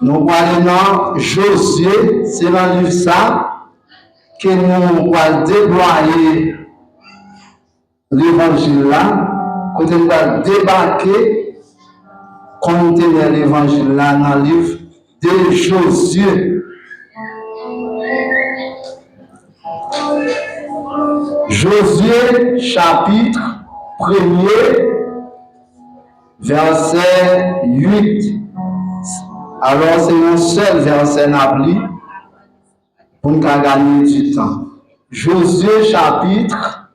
Nous allons dans Josué, c'est dans le livre ça que nous allons déployer l'évangile là, quand nous allons débarquer contenir l'évangile là dans le livre de Josué. Josué chapitre 1er verset 8. Alors c'est un seul verset n'appli pour nous gagner du temps. Josué chapitre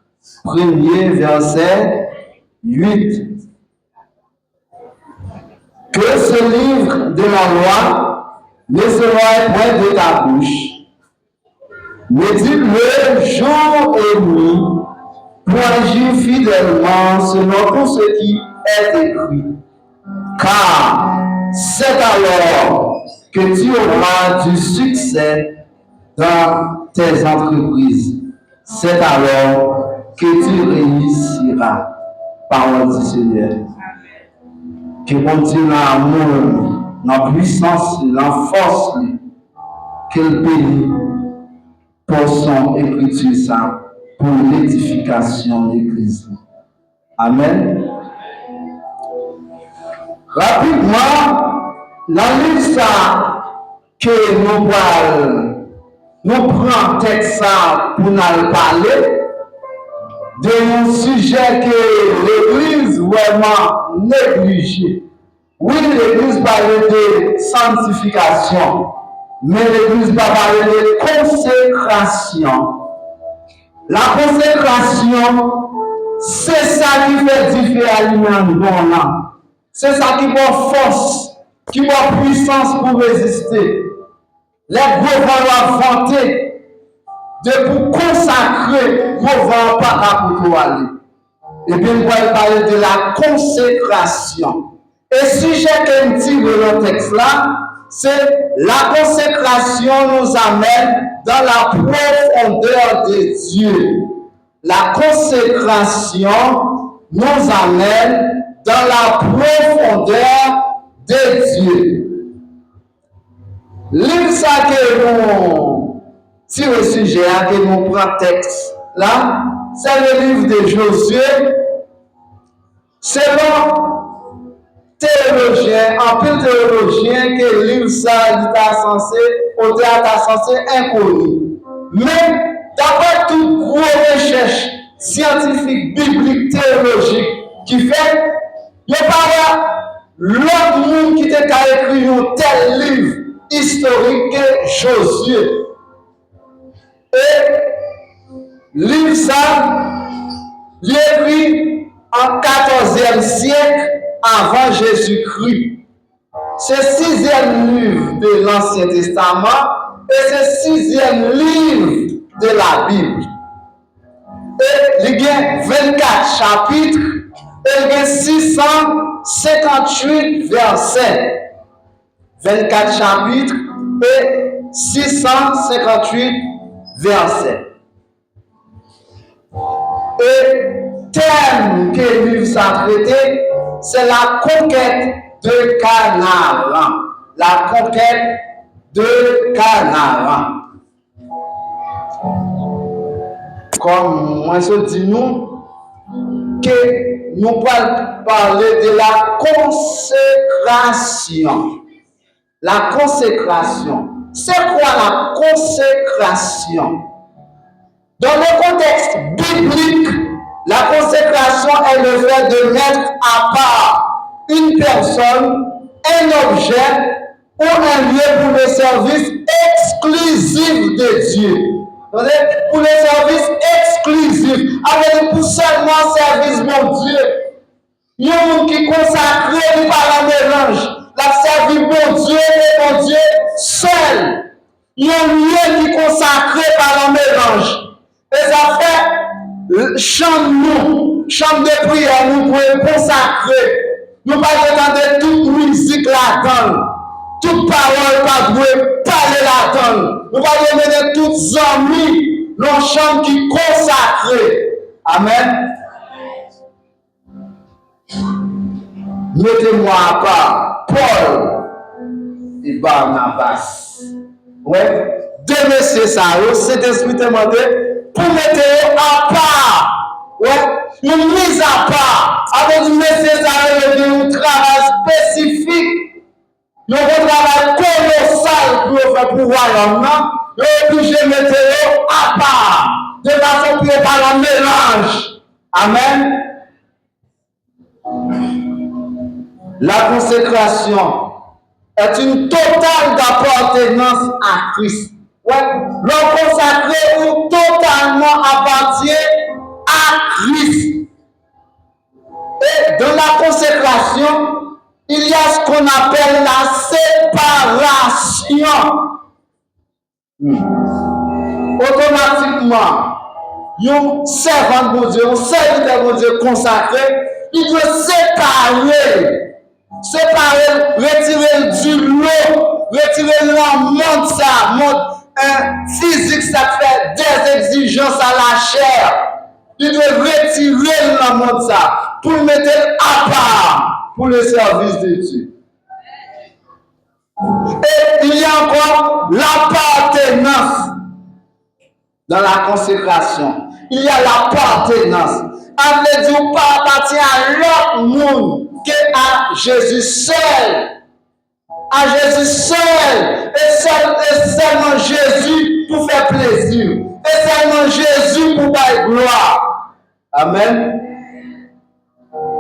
1er verset 8. Que ce livre de la loi ne sera point de ta bouche, mais dis-le jour et nuit pour agir fidèlement selon tout ce qui est écrit. Car c'est alors que tu auras du succès dans tes entreprises. C'est alors que tu réussiras. Parole du Seigneur. Que bon Dieu l'amour, la puissance, la force, qu'il bénit pour son écriture ça, pour l'édification de l'Église. Amen. Rapidement, dans l'histoire que nous prenons texte ça pour nous parler d'un sujet que l'Église vraiment négligée. Oui, l'Église parle de sanctification, mais l'Église va parler de consécration. La consécration, c'est ça qui fait différer l'humain. C'est ça qui va force, qui va puissance pour résister. Les gros vont vanter de pour consacrer gros vont pas pour tout aller. Et puis on va parler de la consécration. Et sujet qu'on tire de le texte là, c'est la consécration nous amène dans la profondeur de Dieu. La consécration nous amène dans la profondeur de Dieu. Livre ça que nous tirons le sujet, que nous prenons texte là, c'est le livre de Josué. Selon théologien, en plus théologien, que le livre ça est censé inconnu. Mais d'après toute grosse recherche scientifique, biblique, théologique, qui fait, il n'y a pas l'autre monde qui t'a écrit un tel livre historique que Josué. Et livre ça, il est écrit en 14e siècle avant Jésus-Christ. C'est le 6e livre de l'Ancien Testament et c'est le 6e livre de la Bible. Et il y a 24 chapitres et il y a 658 versets. 24 chapitres et 658 versets. Et thème que le livre s'est traité, c'est la conquête de Canaan. La conquête de Canaan. Comme moi je dis nous, que nous allons parler de la consécration. La consécration. C'est quoi la consécration? Dans le contexte biblique, la consécration est le fait de mettre à part une personne, un objet ou un lieu pour le service exclusif de Dieu. Pour le service exclusif, avec pour seulement service mon Dieu. Il y a un qui consacré par un mélange. La service mon Dieu et mon Dieu seul. Il y a un lieu qui consacré par un mélange. Et ça fait chambre de prière, nous pouvons consacrer. Nous ne pouvons pas entendre toute musique là-dedans. Toute parole pas pouvons parler là-dedans. Nous ne pouvons pas mener toutes amis dans une chambre qui consacrée. Amen. Mettez-moi à part Paul et Barnabas. Ouais, deux messieurs ça, Saint-Esprit te demandé pour mettre à part. Ouais, une mise à part. Avec du messieurs ça, il y a un travail spécifique. Il y a un travail colossal pour faire pouvoir l'homme. Il est obligé de mettre à part. De façon pour ne pas le mélange. Amen. La consécration est une totale d'appartenance à Christ. Ouais. Le consacré ou totalement appartient à Christ. Et dans la consécration, il y a ce qu'on appelle la séparation. Automatiquement, un servant de Dieu, un serviteur de Dieu consacré, il doit séparer, retirer du lot, retirer le monde, ça, monde physique, ça fait des exigences à la chair. Il doit retirer le monde, ça, pour le mettre à part pour le service de Dieu. Et il y a encore l'appartenance dans la consécration. Il y a l'appartenance. On veut dire qu'on pas appartient à l'autre monde qu'à Jésus seul. À Jésus seul. Et seulement Jésus pour faire plaisir. Et seulement Jésus pour faire gloire. Amen.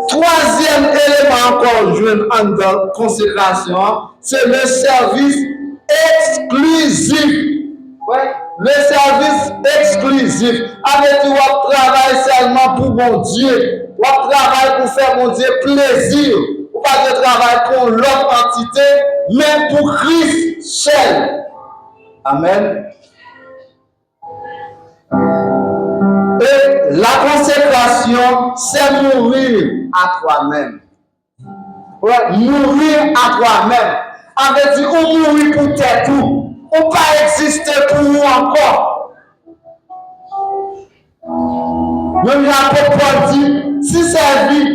Troisième élément encore joué en dans consécration, c'est le service exclusif. Ouais. Le service exclusif. Avec toi, on travaille seulement pour mon Dieu. On travaille pour faire mon Dieu plaisir. On pas de travail pour l'autre entité, mais pour Christ seul. Amen. Et la consécration, c'est mourir à toi-même. Ouais, mourir à toi-même. Avec dit, on mourit pour tes tout. On ne pas exister pour nous encore. Même l'apôtre Paul dit, si c'est vie,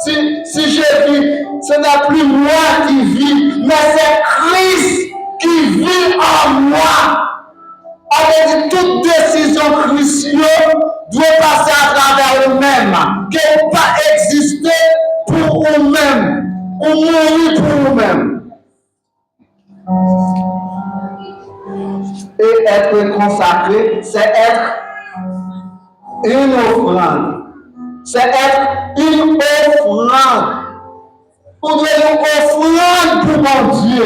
si je vis, ce n'est plus moi qui vis, mais c'est Christ qui vit en moi. Avec toute décision chrétienne doit passer à travers eux-mêmes, qu'elle ne pas exister pour eux-mêmes, ou mourir pour eux-mêmes. Et être consacré, c'est être une offrande. C'est être une offrande. Vous devez une offrande pour mon Dieu.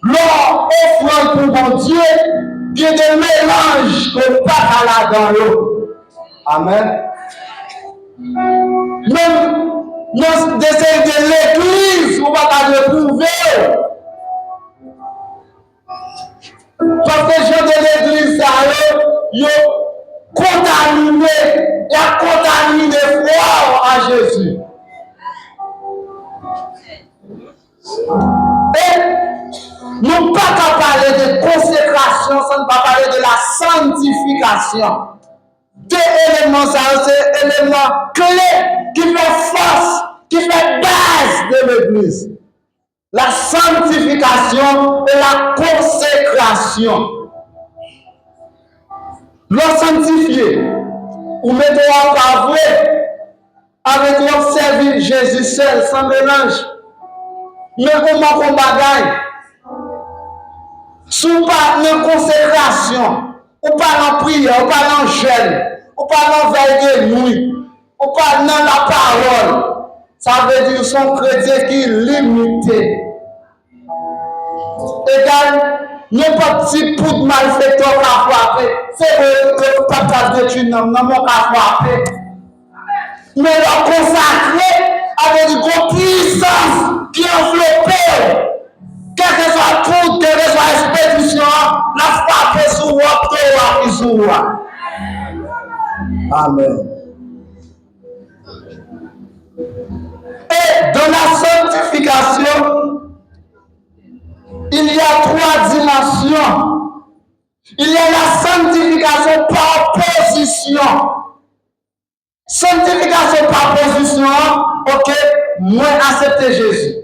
L'offrande pour mon Dieu, il y a des mélanges que pas là dans l'eau. Amen. Même dans de l'église, on va pas le prouver. Parce que les gens de l'église, ils ont contaminé, ils ont contaminé foi à Jésus. Et nous ne pouvons pas parler de consécration sans pas parler de la sanctification. Deux éléments, ça c'est élément clé qui fait force, qui fait base de l'église. La sanctification et la consécration. Le sanctifié, ou mettez en faveur avec l'observer Jésus seul, sans mélange. Mais comment on bagaille? Sous pas de consécration, ou pas en prière, ou pas en jeûne, ou pas en veille de nuit, ou pas dans la parole. Ça veut dire son chrétien qui est limité. Égal, n'importe qui pour malfaiteur qui a frappé. C'est le pas de détruire, non, non, mon qui a frappé. Mais le consacré avec une grande puissance qui enveloppe. Quel que soit tout, quelle que soit l'expédition, la frappe sur toi, qui sur toi. Amen. Et dans la sanctification, il y a trois dimensions. Il y a la sanctification par position. Sanctification par position, ok, moi accepter Jésus.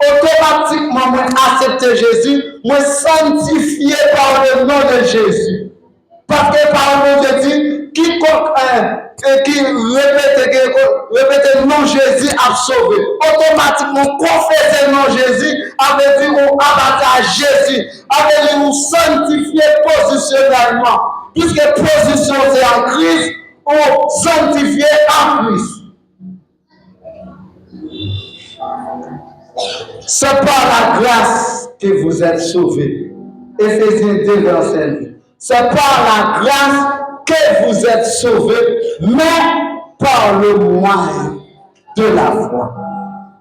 Automatiquement, moi accepter Jésus, moi sanctifié par le nom de Jésus. Parce que par le nom de Jésus, quiconque qui répète le nom de Jésus a sauvé. Automatiquement, confesser le nom de Jésus, avait dit ou abattre à Jésus, avait dit ou sanctifier positionnellement. Puisque position c'est en Christ, ou sanctifier en Christ. C'est par la grâce que vous êtes sauvés. Éphésiens 2, verset 8. C'est par la grâce que vous êtes sauvés, mais par le moyen de la foi.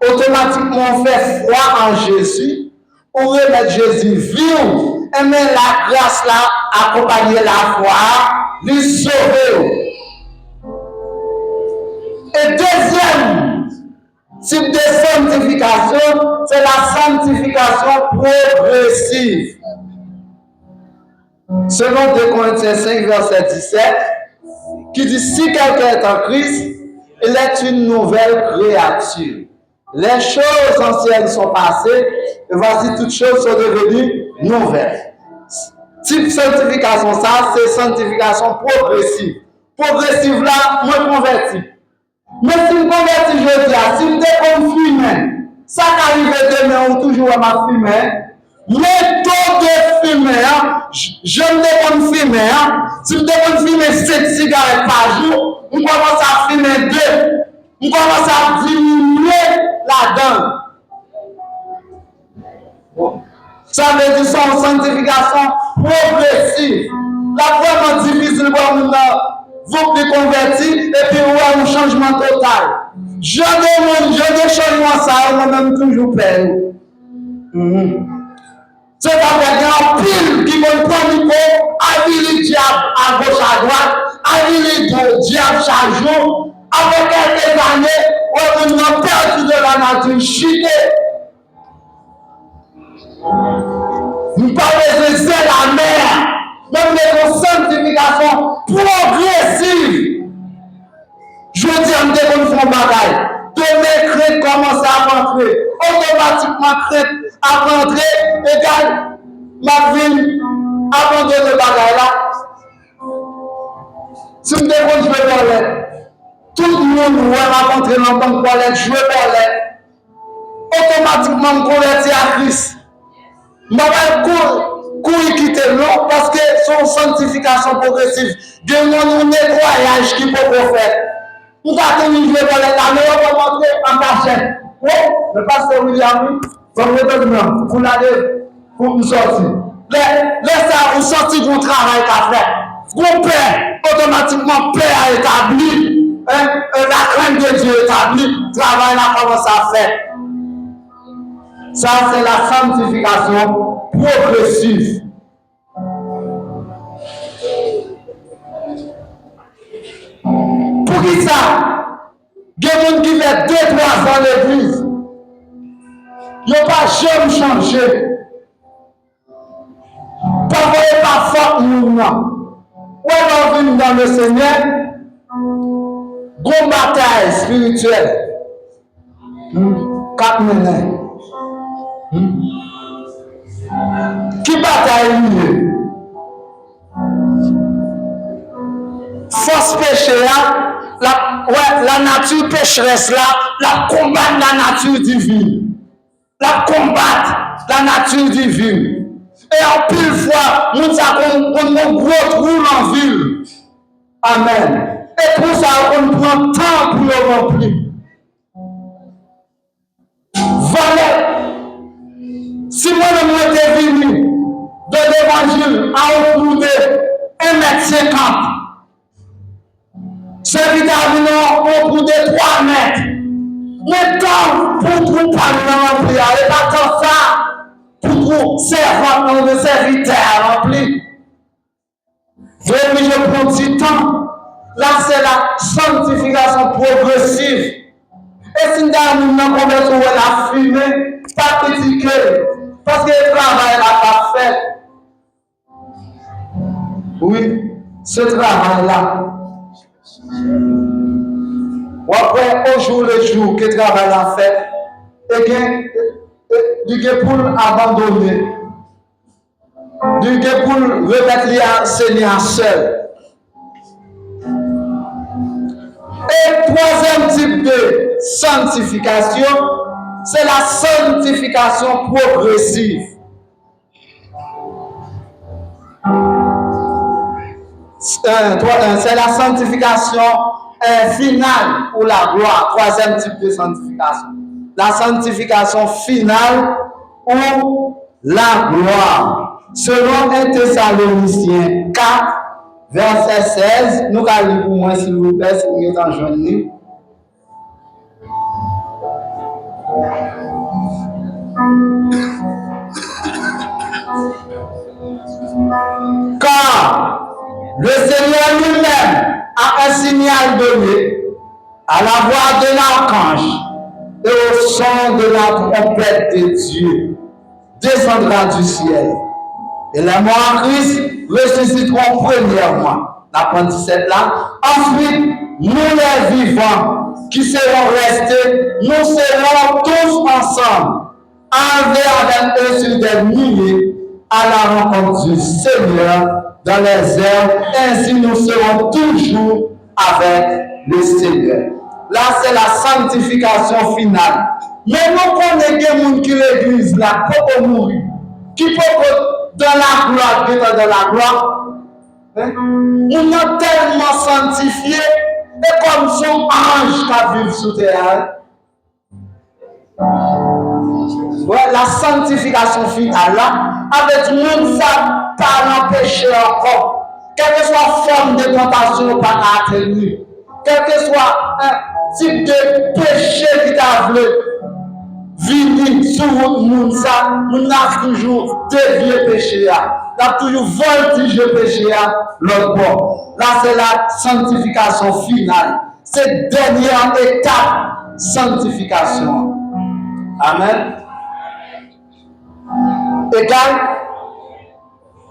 Automatiquement, on fait foi en Jésus, on remet Jésus vivre, et mais la grâce là, accompagner la foi, lui sauver. Et deuxième type de sanctification, c'est la sanctification progressive. Selon 2 Corinthiens 5, verset 17, qui dit, si quelqu'un est en Christ, il est une nouvelle créature. Les choses anciennes sont passées, et voici toutes choses sont devenues nouvelles. Type sanctification, ça, c'est sanctification progressive. Progressive là, moi converti. Mais si je me convertis, je dis, si je me déconfine, ça qui arrive demain ou toujours à ma fumée, le taux de fumée, je me déconfine, si je me déconfine 7 cigarettes par jour, on commence à fumer 2, on commence à diminuer là-dedans. Ça veut dire son sanctification progressive. Là, vraiment difficile pour nous. Vous plus convertis et puis ouais, un changement total. Je des changements ça, moi-même toujours père. C'est pas un pile qui vont prendre le habiller le diable à gauche à droite, habiller le diable chaque jour. Après quelques années, on a perdu de la nature, chuté. Nous parlons de zèle la mer. Même les sanctification progressive. Je dis à me dire qu'on fait un bagaille. Demain, crête commence à rentrer. Automatiquement, crête à rentrer égale ma vie abandonne le bagaille là. Si je me dis qu'on joue toilette, tout le monde va rentrer dans le toilette, jouer toilette. Automatiquement, me convertir à Christ. Je vais quitter non parce que son sanctification progressive, de mon nettoyage qui peut faire. Nous avons joué dans les années, on va montrer en cachette. Oui, le pasteur William, comme le pour l'aller, pour nous sortir. Laissez vous sortir du travail qu'a fait. Vous père, automatiquement, père a établi, la crainte de Dieu établie, le travail a commencé à faire. Ça, c'est la sanctification progressive. Pour qui ça? Il y a des gens qui fait 2-3 ans l'église. Ils n'ont pas jamais changé. Parfois, pas fort mouvement. Ou alors, venir dans le Seigneur, gros bataille spirituelle. 4 minutes. Qui bataille mieux? Force péché là, la nature pécheresse là, la combattre la nature divine. La combattre la nature divine. Et en pile fois, nous avons gros trou en ville. Amen. Et pour ça, on prend temps pour le remplir. Voilà. Si moi-même j'étais venu de l'évangile à un bout de 1,50 m, c'est vitamine au bout de 3 mètres. Le temps pour tout parler rempli, et pas tant ça pour tout serviteur rempli. Je prends du temps. Là, c'est la sanctification progressive. Et si nous avons conversion la fumée, pas critiquer. Parce que le travail n'a pas fait. Oui, ce travail-là. Ou après, au jour le jour, que le travail a fait, et bien, pour abandonner. Du que pour remettre à Seigneur seul. Et troisième type de sanctification, c'est la sanctification progressive. C'est la sanctification finale pour la gloire. Troisième type de sanctification. La sanctification finale pour la gloire. Selon 1 Thessaloniciens 4, verset 16, nous allons lire pour moi, s'il vous plaît, si vous êtes en journée. Car le Seigneur lui-même a un signal donné à la voix de l'archange et au son de la trompette de Dieu descendra du ciel. Et les morts en Christ ressusciteront premièrement. La 17 là. Ensuite, nous les vivants qui serons restés, nous serons tous ensemble, enlevés avec eux sur des nuées à la rencontre du Seigneur dans les airs. Ainsi, nous serons toujours avec le Seigneur. Là, c'est la sanctification finale. Mais nous connaissons des gens qui l'église là, pour mourir, qui peut dans la gloire, qui est dans la gloire. Hein? On a tellement sanctifié, et comme son ange qui vit sur terre. Ouais, la sanctification finale là, avec tout le monde, ça pas l'empêcher encore. Quelle que soit la forme de tentation, pas atteindre. Quel que soit un type de péché qui t'a voulu venir sur le monde, ça, on a toujours dévié péché. On a toujours voltigé péché l'autre bord. Là, c'est la sanctification finale. C'est la dernière étape, sanctification. Amen. Égal,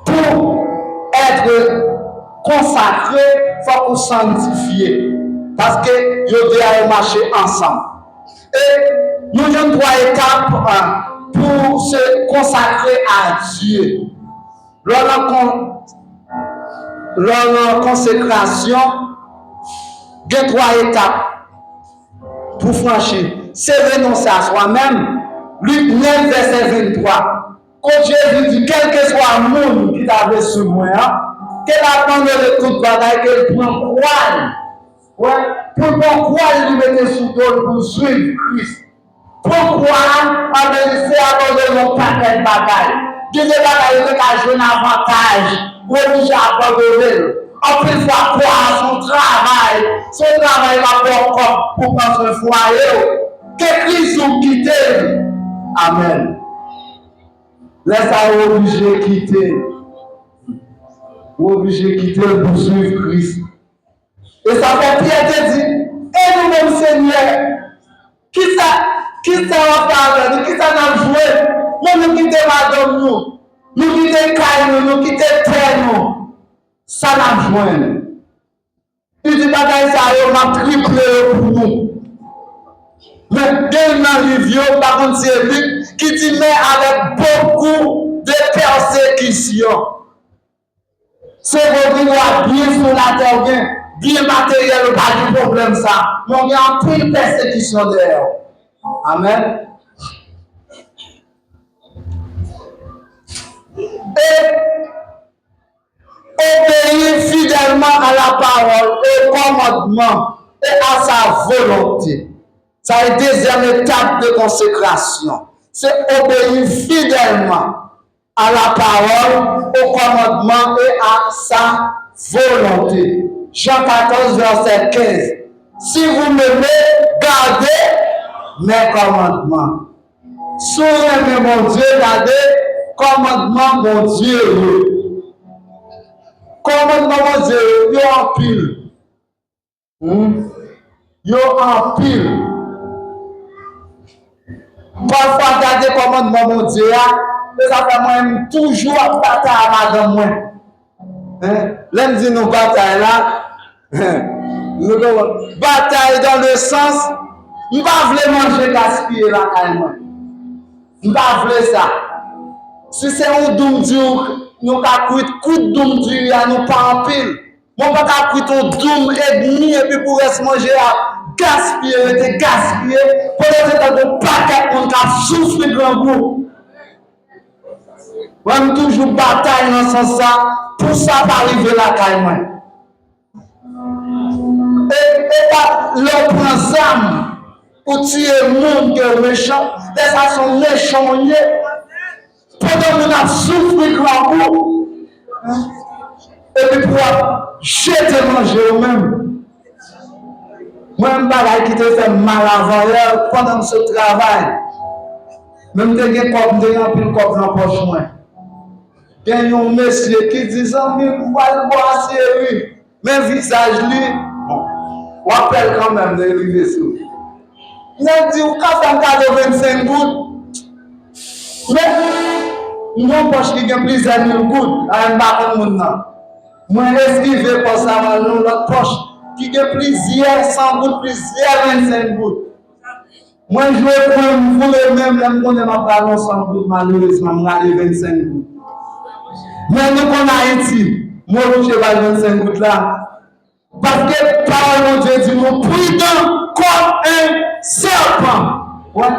pour être consacré, il faut qu'on sanctifie. Parce que nous devons marcher ensemble. Et nous avons 3 étapes pour se consacrer à Dieu. Lors de la consécration, il y a 3 étapes pour franchir. C'est renoncer à soi-même. Luc 9, verset 23. Quand Jésus dit, quel que soit le monde qui t'avait sur moi, qu'elle attend de toute bataille, qu'elle prend quoi? Ouais. Pourquoi il mettait sous toi pour suivre Christ? Pourquoi avait laissé abandonner mon paquet de bagailles? Il y a des bagailles qui ont un avantage, ou obligé à abandonner. En plus, fois quoi, son travail va faire pour prendre un foyer. Que Christ nous quitte. Amen. Laisse-moi obligé de quitter. Obligé de quitter pour suivre Christ. Et ça fait Pierre te dit, et nous-mêmes Seigneur, qui ça va faire avec nous, qui ça va jouer, nous quittons madame nous quittons caille nous quittons terre nous, ça va jouer. Il dit bagaille ça on m'a triplé pour nous. Mais dès dans le livre, par contre c'est lui qui dit mais avec beaucoup de persécutions. C'est votre droit bien sur la terre, bien matériel, pas de problème ça. Mais il y a un peu de persécution derrière. Amen. Et obéir fidèlement à la parole, au commandement et à sa volonté. Ça est la deuxième étape de consécration. C'est obéir fidèlement à la parole, au commandement et à sa volonté. Jean 14, verset 15. Si vous m'aimez, gardez mes commandements. Si vous aimez mon Dieu, gardez commandement mon Dieu. Commandement mon Dieu, il y a en pile. Il y a en pile. Parfois, garder commandement mon Dieu, mais ça fait moi toujours à bataille à madame moi. L'homme dit nous bataille là. Bataille dans le sens, je ne veux pas manger gaspiller la caille. Je ne veux pas ça. Si c'est un doum dur, nous avons coup de doum du à nous pas en pile. Mon pas qu'à couper doum et demi et puis pour rester manger à gaspiller, pour les états de paquet on a soufflé grand goût. On toujours bataille dans ce sens pour ça pas arriver la caille. Et pas leur prend ça pour tuer le monde qui est méchant, les gens sont méchants. Pendant qu'on a souffert grand goût, et puis pour jeter manger eux-mêmes. Moi-même, qui te fait mal avant hier pendant ce travail. Même si je suis un peu dans la poche. Il y a un monsieur qui dit ça, mais vous allez voir série. Mais visage, lui, on appelle quand même de l'université. Il a dit, vous avez fait un cadeau 25 gouttes. Mais, mon poche qui a plus de 1000 gouttes, à un bac de monde. Moi, esquivé pour ça, dans notre poche, qui a plusieurs 100 gouttes, plusieurs 25 gouttes. Moi, je vais prendre, vous le même, je connais ma parole 100 gouttes, malheureusement, je vais 25 gouttes. Mais nous, qu'on a Haïti, moi, je vais 25 gouttes là. Parce que parole de Dieu dit, nous prudents comme un serpent. Ouais.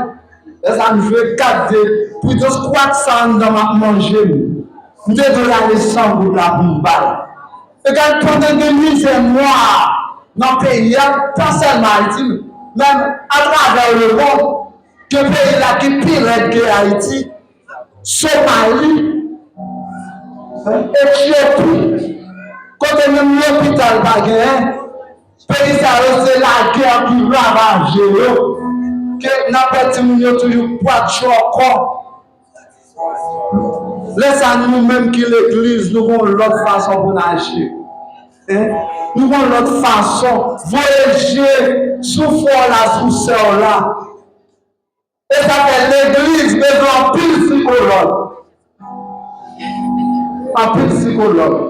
Et ça me fait 4 de prudence, quoi que ça dans ma manger. Nous devons aller 100 gouttes là pour me battre. Et quand pendant que misère noire dans le pays, pas seulement Haïti, même à travers le monde, que le pays là qui pire que Haïti, Somalie, Éthiopie, quand même l'hôpital pas gagné, pays ça c'est la guerre qui ravage, que n'importe qui toujours pas de choix. Laissez nous-mêmes qui l'église, nous avons l'autre façon pour agir. Nous avons l'autre façon, voyager sous là, sous celle là. Et ça fait l'église besoin de pile psychologue. En pile psychologue.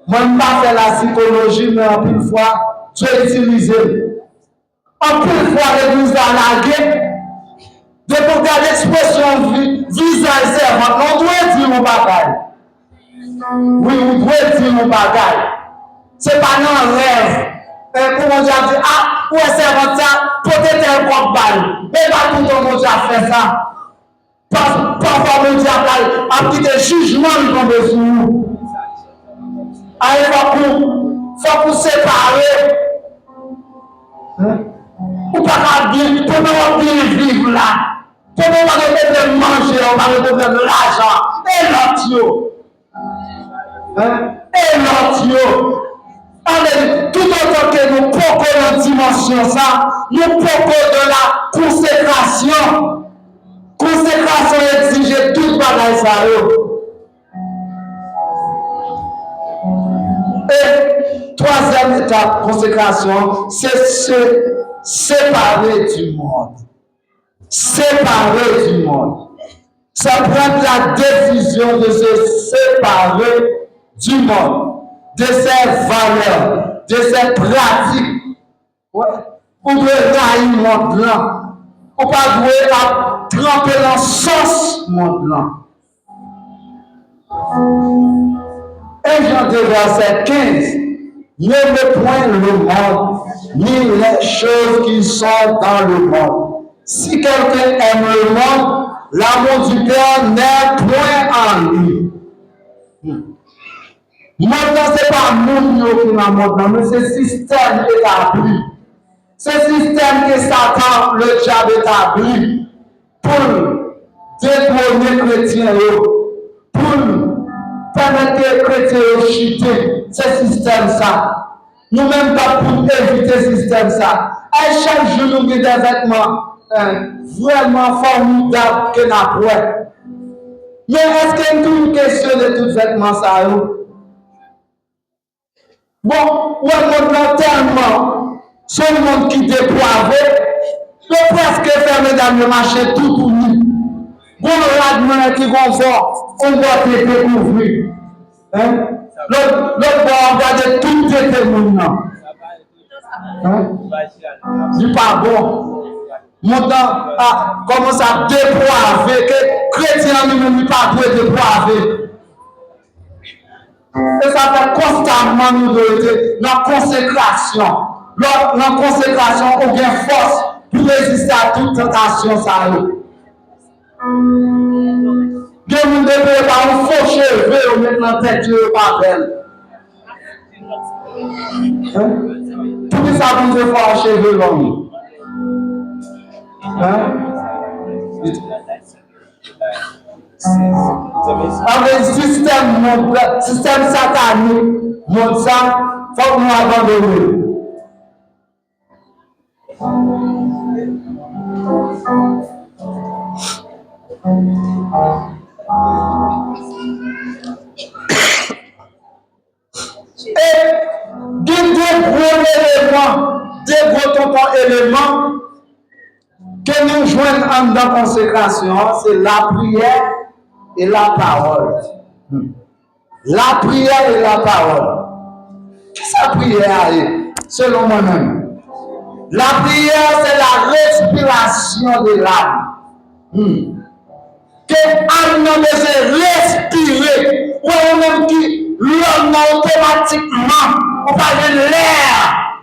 Moi, je ne pas faire la psychologie, mais en pile fois, je vais utiliser. En pile fois, l'église a lagué. De pour garder l'expression visage servant, on doit dire mon bagage. Oui, on doit dire mon bagage. Ce n'est pas un rêve. Pour mon Dieu dire, ah, où est servant ça, peut-être un compte balle. Mais pas tout le monde a fait ça. Parfois, mon Dieu a quitté jugement, il tombe sur nous. Il faut qu'on séparer. Ou pas bien, comment bien vivre là. Comment on va de manger, on va de l'argent. Et l'autre. Et l'autre. Allez, tout autant que nous pouvons dans dimension ça, nous pouvons de la consécration. Consécration exige tout bagage ça. Et troisième étape, consécration, c'est se séparer du monde. Séparer du monde. Ça prend la décision de se séparer du monde, de ses valeurs, de ses pratiques. Ouais. On doit railler le monde là. On ne peut pas tremper dans sauce monde là. Et Jean 2, verset 15. N'aimez point le monde, ni les choses qui sont dans le monde. Si quelqu'un aime le monde, l'amour du Père n'est point en lui. Maintenant, ce n'est pas nous qui nous montrons, mais c'est le système établi. Ce système que Satan, le diable établi, pour détrôner les chrétiens, pour permettre que les chrétiens chutent, ce système ça. Nous-mêmes, pas pour éviter ce système ça. À chaque jour, nous avons des vêtements vraiment formidables que nous avons. Mais est-ce qu'il y a une question de tout vêtement ça? Bon, on a tellement sur le monde qui dépoivé, le presque fermé dans le marché tout pour nous. Bon, le radement qui confort, on doit te découvrir. L'autre va regarder tout le monde. Du pas bon. Montant commence à dépoiver, que chrétien lui-même n'est pas pour dépoiver. Et ça fait constamment nous de dans la consécration. Dans la consécration, on a force pour résister à toute tentation. Ça Dieu nous devait par un faux cheveu, on met dans la tête de pas belle. Tout ça vous devez faire un cheveu long. Avec le système satanique, montre ça, il faut que nous abandonnions. Et deux gros éléments que nous joignons dans la consécration, c'est la prière et la parole. La prière et la parole. Qu'est-ce que la prière est, selon moi-même? La prière, c'est la respiration de l'âme. Que l'âme n'a besoin de respirer. Ou même qui l'homme automatiquement, on parle de l'air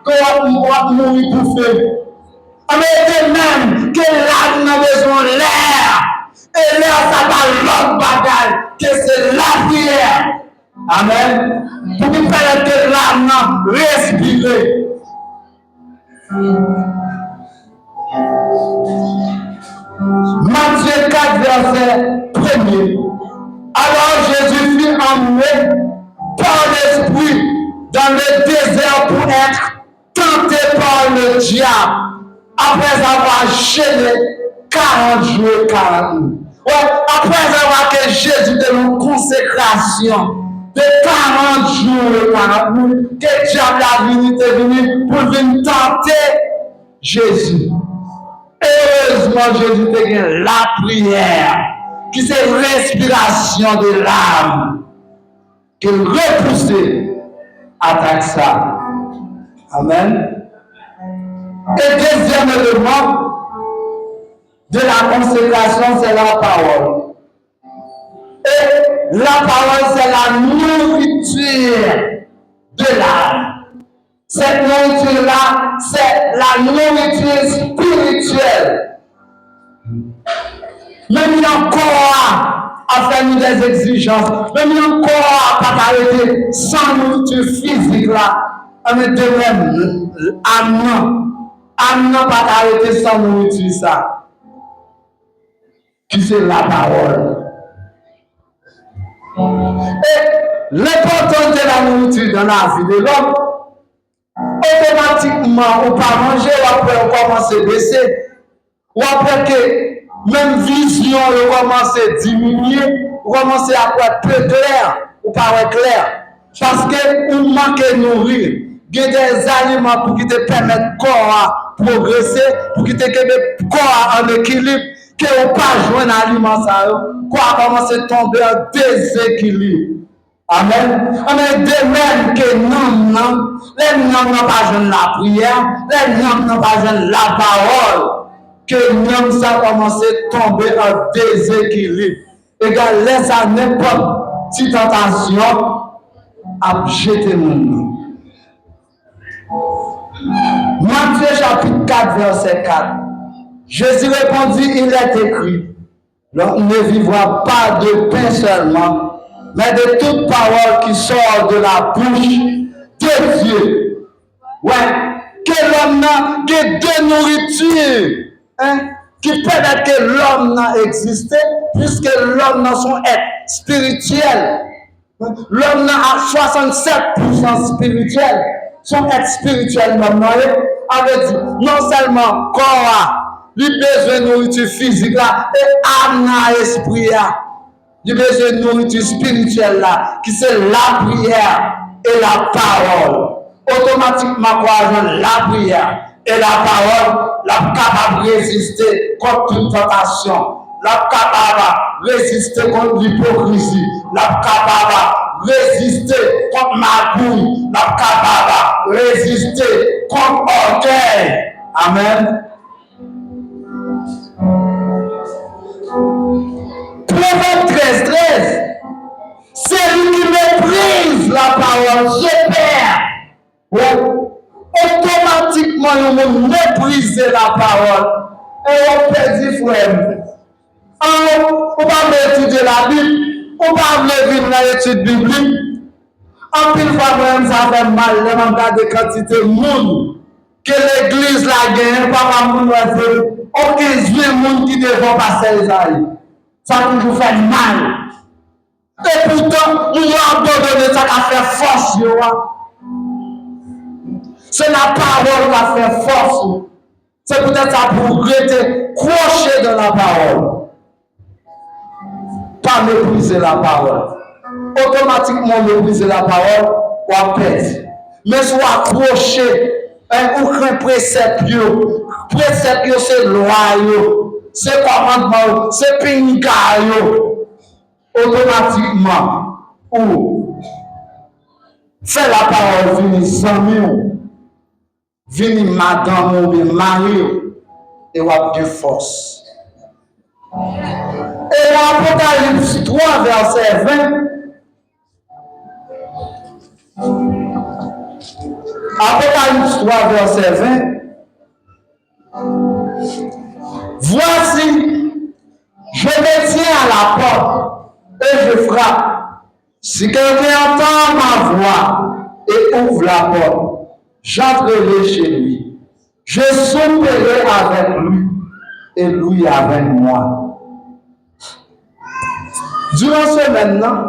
que l'on va mourir pour faire. Mais de même que l'âme n'a besoin de l'air. Et l'air, ça va l'autre bagaille, que c'est la prière. Amen. Pour nous permettre que l'âme respire. Matthieu 4, verset 1er. Alors Jésus fut emmené par l'Esprit dans le désert pour être tenté par le diable, après avoir jeûné 40 jours et 40 nuits. Ouais, après avoir que Jésus de une consécration de 40 jours et 40 nuits, que le diable est venu pour venir tenter Jésus. Heureusement, Jésus te gagne la prière, qui c'est respiration de l'âme, qu'il repousse attaque ça. Amen. Et deuxième élément de la consécration, c'est la parole. Et la parole, c'est la nourriture de l'âme. Cette nourriture-là, c'est la nourriture spirituelle. Même encore à faire nous des exigences, même encore à pas arrêter sans nourriture physique là, mais de même, âme pas arrêter sans nourriture ça. Qui c'est la parole. Et l'importance de la nourriture dans la vie de l'homme, automatiquement, on pas manger, ou après on commence à baisser, ou après que même vision commence à diminuer, ou commence à être peu clair, ou pas clair. Parce que on manque de nourrir. Il y a des aliments pour qui te permettent corps à progresser, pour qui te permettent corps en équilibre, que on pas joindre aliment ça, corps commence à tomber en déséquilibre. Amen. Amen. De même que non, les noms n'ont pas besoin de la prière, les noms n'ont pas besoin de la parole, que non, ça commence à tomber en déséquilibre. Égal, laisse à n'importe petite tentation à jeter mon nom. Matthieu chapitre 4, verset 4. Jésus répondit, il est écrit, l'homme ne vivra pas de pain seulement, mais de toute parole qui sort de la bouche de Dieu. Ouais, que l'homme n'a que de nourriture, qui permet que l'homme n'a existé, puisque l'homme n'a son être spirituel. L'homme n'a 67% spirituel. Son être spirituel, l'homme avait dit, non seulement corps, il a besoin de nourriture physique là, et âme, esprit là. Il a besoin de nourriture spirituelle là, qui c'est la prière et la parole. Automatiquement, quoi, la prière et la parole, la capable de résister contre toute tentation, la capable de résister contre l'hypocrisie, la capable de résister contre magouille, la capable de résister contre orgueil. Amen. Proverbe 13, 13. Celui qui méprise la parole s'opère, automatiquement, on méprise la parole et on perd frère. On va étudier la Bible, on va venir dans l'étude biblique. En pile fois, même ça fait mal, les gens regardent quantité de monde que l'église la gagne, pas mal de monde, on 15 000 monde qui devant passer les années. Ça toujours fait mal. Et pourtant, nous avons abandonné ça qui a fait force. C'est la parole qui a fait force. C'est peut-être ça pour rester croché dans la parole. Pas mépriser la parole. Automatiquement mépriser la parole, on perd. Mais soit accroché, ou un précepte, c'est loi, c'est commandement, c'est pinga, automatiquement, ou fait la parole venir sans mieux, venir madame ou bien mari, et ou a de force. Et l'Apocalypse 3, verset 20, Apocalypse 3, verset 20, voici, je me tiens à la porte et je frappe. Si quelqu'un entend ma voix et ouvre la porte, j'entrerai chez lui. Je souperai avec lui et lui avec moi. Durant ce maintenant,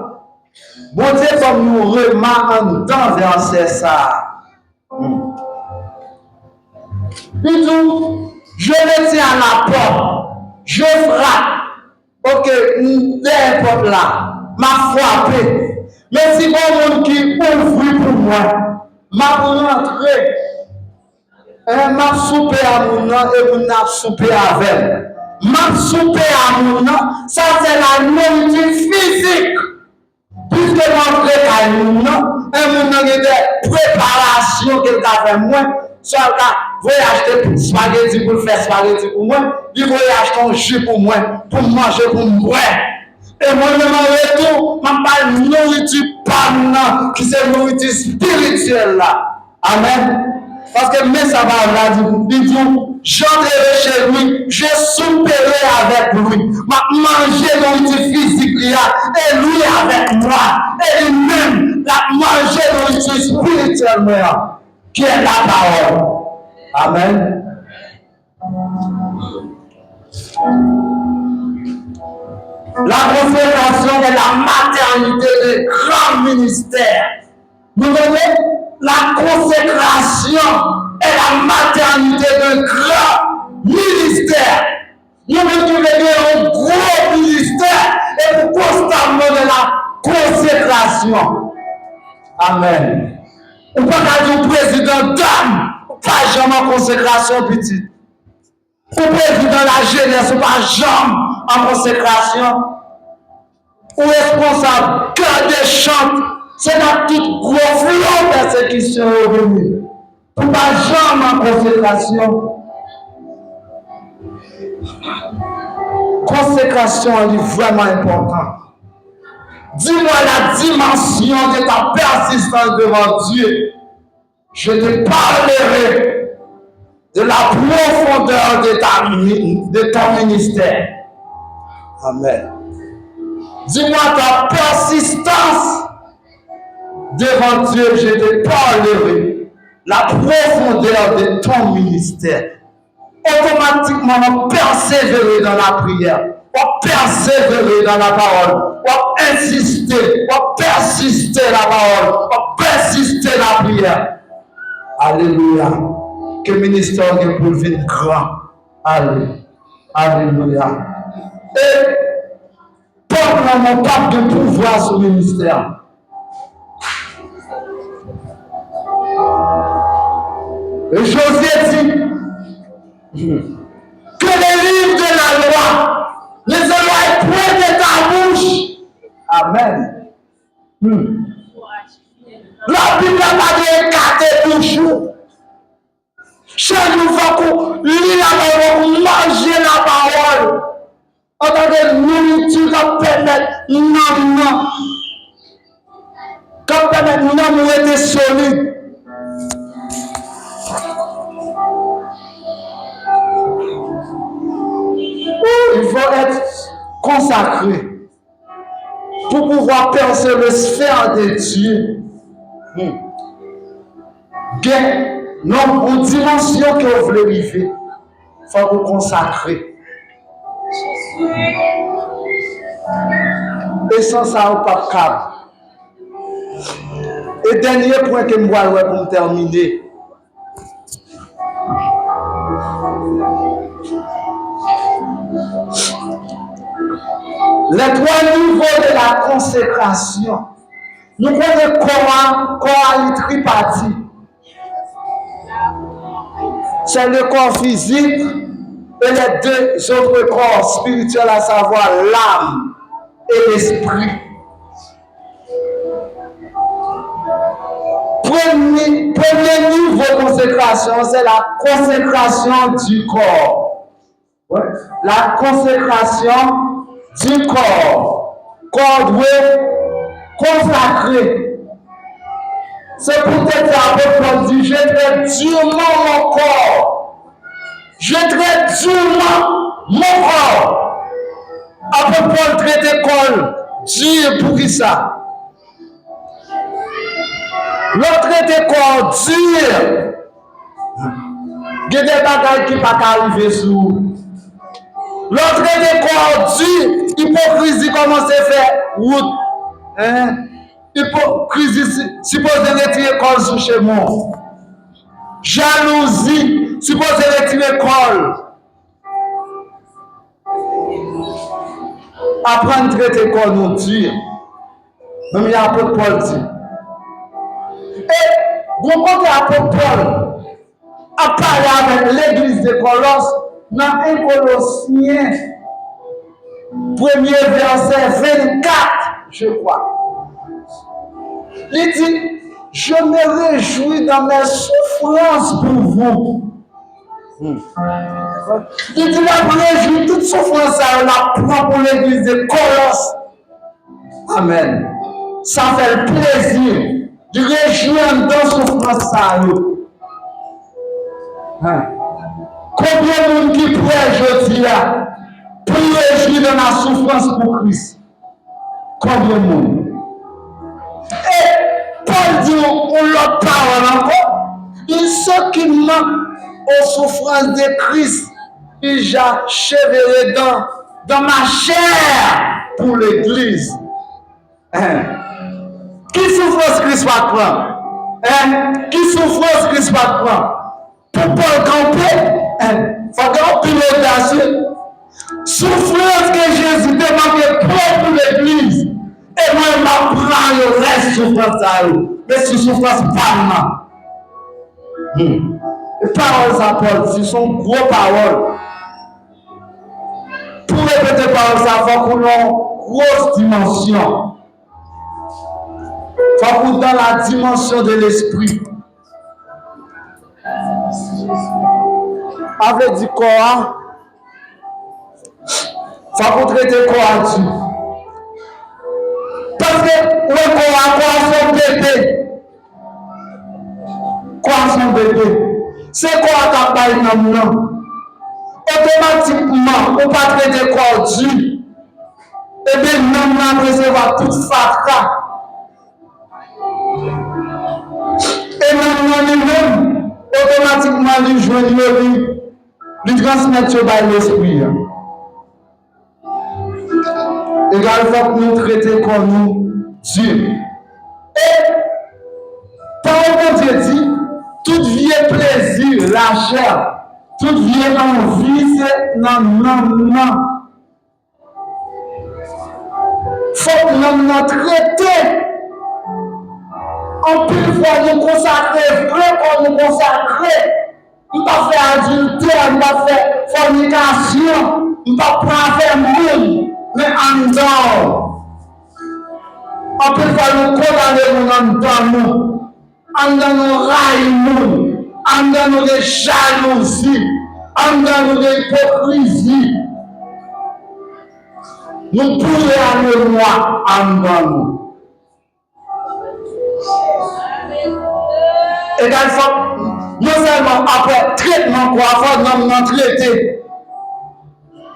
bon Dieu, comme nous remarquons dans verset ça, il dit, je me tiens à la porte, je frappe. Ok, n'importe là, m'a frappé. Mais si bon monde qui ouvre pour moi, m'a rentré, m'a soupé à mon nom et m'a soupé avec. M'a soupé à mon nom, ça c'est la nourriture physique. Puisque mon frère a mon nom, et mon nom est de préparation qu'il a fait moi, soit vous acheter spaghetti pour faire spaghetti pour moi, il faut acheter un jus pour moi, pour manger pour moi. Et moi, je m'en retour, je parle de nourriture pas qui c'est nourriture spirituelle là. Amen. Parce que mais ça va là, il dit, j'entrerai chez lui, je souperai avec lui, je manger nourriture physique et lui avec moi, et lui-même, la manger nourriture spirituelle qui est la parole. Amen. La consécration est la maternité de grand ministère. Vous voyez, la consécration est la maternité d'un grand ministère. Nous devons un gros ministère et pour constamment de la consécration. Amen. On peut pas dire président d'âme, pas jamais en consécration petite. Ou président de la jeunesse, ou pas jamais en consécration. Ou responsable, cœur des chants. C'est dans toute gros flot de persécution revenue. Ou pas jamais en consécration. Consécration est vraiment importante. Dis-moi la dimension de ta persistance devant Dieu. Je te parlerai de la profondeur de ton ministère. Amen. Dis-moi ta persistance devant Dieu. Je te parlerai la profondeur de ton ministère. Automatiquement, on persévérer dans la prière, on persévérer dans la parole, on insister, on persister la parole, on persister la prière. Alléluia. Que le ministère est pour venir grand. Alléluia. Et peuple n'a pas de pouvoir sur le ministère. Et Josué dit que les livres de la loi ne s'éloignent point de ta bouche. Amen. La Bible n'a pas de écarter toujours. Chaque fois qu'on lit la parole, manger la parole, en tant que nourriture qui permet non, qui permet solide. Il faut être consacré pour pouvoir percer le sphère de Dieu. Non, une dimension que vous voulez vivre, il faut vous consacrer. Et sans ça, vous pas capable. Et dernier point que je vais pour terminer. Les trois niveaux de la consécration. Nous connaissons comment il tripartit. C'est le corps physique et les deux autres corps spirituels, à savoir l'âme et l'esprit. Premier niveau de consécration, c'est la consécration du corps. Ouais. La consécration du corps. Corps doit consacrer. C'est peut-être l'apôtre dit, je traite durement mon corps. Je traite durement mon corps. Apôtre Paul traite corps dur pour qui ça? L'autre traite corps dur. Il y a des bagages qui ne peuvent pas arriver sous. L'autre traite corps dur. Hypocrisie commence à faire route. Hypocrisie supposé retirer col sous chez moi. Jalousie supposé retirer col. Apprendre à traiter col nous dur. Même il y a l'apôtre Paul dit. Et vous comptez l'apôtre Paul a parlé avec l'église de Colosse dans 1 Colossiens, premier verset 24, je crois. Il dit, je me réjouis dans mes souffrances pour vous. Il dit, la réjouis toute souffrance, la prend pour l'église de Colosse. Amen. Ça fait le plaisir de réjouir dans souffrance. Combien de monde qui prêt aujourd'hui là pour réjouir dans la souffrance pour Christ? Combien de monde? Et Paul dit, on leur parle encore. Il ceux qui manquent aux souffrances de Christ, il j'achèverai dans ma chair pour l'église. Qui souffrance Christ va prendre? Qui souffrance Christ va prendre? Pour Paul camper, il faut qu'on puisse audacieux. Souffrance que Jésus demande pour l'église. Et moi, je m'apprends le reste souffrance. Mais c'est souffrance pas. Les paroles à Paul, ce sont gros paroles. Pour répéter paroles, ça faut qu'on ait une grosse dimension. Il faut qu'on dans la dimension de l'esprit. Avec du corps, il faut qu'on traite le corps dessus. Parce que le corps son bébé. Quoi son bébé? C'est quoi qui a été non? Automatiquement, on ne peut pas traiter le corps dur. Et bien, non, on recevoir toute fracas. Et non, lui-même, automatiquement, lui joue le vie, lui transmettre sur l'esprit. Et là, il faut que nous traitions comme nous Dieu. Et, par Dieu dit, toute vie est plaisir, la chair, toute vie est envie, c'est non. Il faut que nous traitions. En plus, il faut nous consacrer, vrai qu'on nous consacre. On ne peut pas faire adultère, on ne peut pas faire fornication, on ne peut pas faire monde, mais en dehors. En plus, il faut nous condamner en dehors. En dehors, raille, en dehors de jalousie, en dehors de hypocrisie. Nous pourrions aller loin en dehors. Et il faut, non seulement après traitement, quoi, il faut non traiter.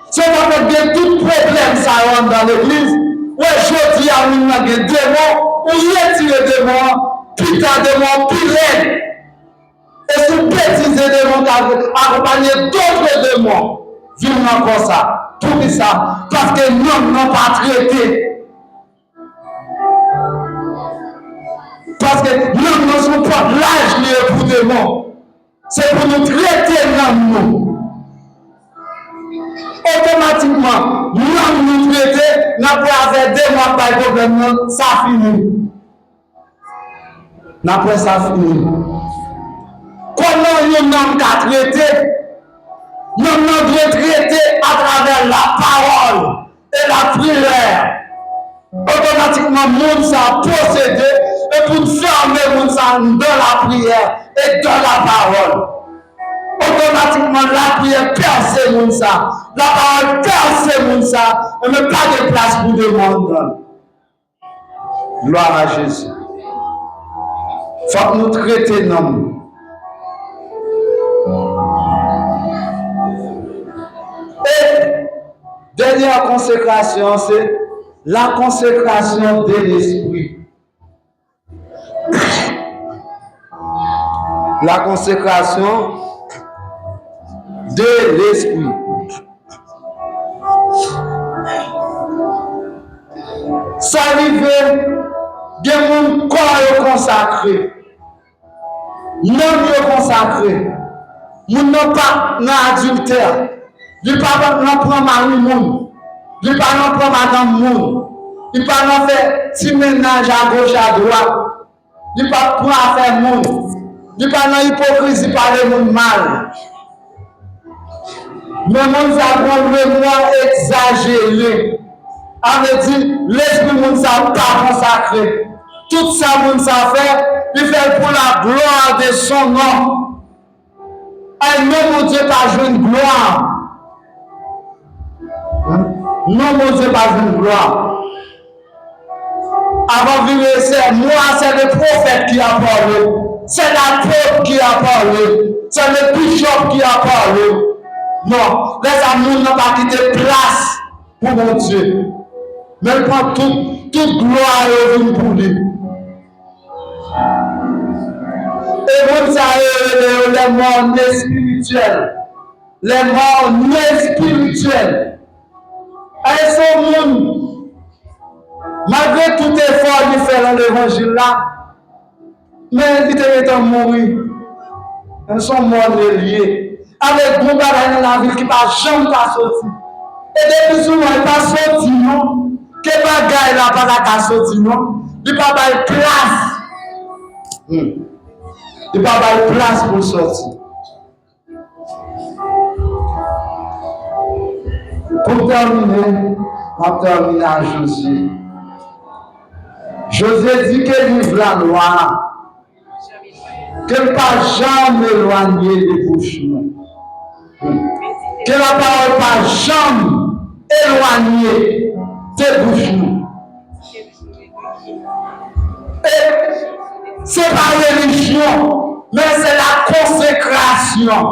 C'est pas fait bien tout problème ça rentre dans l'église. Ouais, je dis à nous, il y a des démons, ou retirer des démons, putain de démons, pire. Et sous petits démons accompagner d'autres démons. Vivons encore ça. Pour ça. Parce que nous n'avons pas traité. Parce que nous ne sommes pas l'âge pour démons. C'est pour nous traiter nous. Automatiquement, nous traiter, nous pouvons faire des mois par problème, ça finit. Après ça finit. Comment nous n'avons qu'à traiter? Nous devons traiter à travers la parole et la prière. Automatiquement, nous sommes possédés et pour fermer nous sommes dans la prière et dans la parole. Automatiquement, la prière perce moun ça. La parole perce moun ça. Et même pas de place pour le monde. Gloire à Jésus. Faut que nous traitions l'homme. Et dernière consécration, c'est la consécration de l'esprit. La consécration de l'esprit. Ça arrive, bien mon corps consacré. Non consacré. Nous n'avons pas d'adultère. Nous ne pouvons pas mari moun. Nous ne pouvons pas madame moun. Nous ne pouvons pas faire petit ménage à gauche à droite. Nous ne pouvons pas faire moun. Nous ne pouvons pas hypocrisie parler moun mal. Mais nous avons mémoire exagérée. On veut dire, l'esprit nous n'a pas consacré. Tout ça nous a fait, il fait pour la gloire de son nom. Et non, mon Dieu, pas jouer une gloire. Non, mon Dieu, pas jouer une gloire. Avant de venir, c'est moi, c'est le prophète qui a parlé. C'est l'apôtre qui a parlé. C'est le bishop qui a parlé. Non, les amours n'ont pas quitté place pour mon Dieu. Mais il prend toute gloire et une pour lui. Et vous savez, les morts spirituels. Les morts spirituels. Elles sont monde. Malgré tout effort qu'il fait dans l'évangile là, mais ils étaient mourir. Elles sont morts liés. Avec beaucoup de dans la ville qui ne va jamais sortir. Et depuis souvent, il ne va pas sortir, non? Que bagaille là, pas la sortir, non? Il ne va pas de place. Il ne va pas de place pour sortir. Pour terminer, on va terminer à Josué. Josué dit que livre la loi, qu'elle ne va jamais éloigner les bouches. Que la parole pas jamais éloigner tes bouches. Et c'est pas religion, mais c'est la consécration.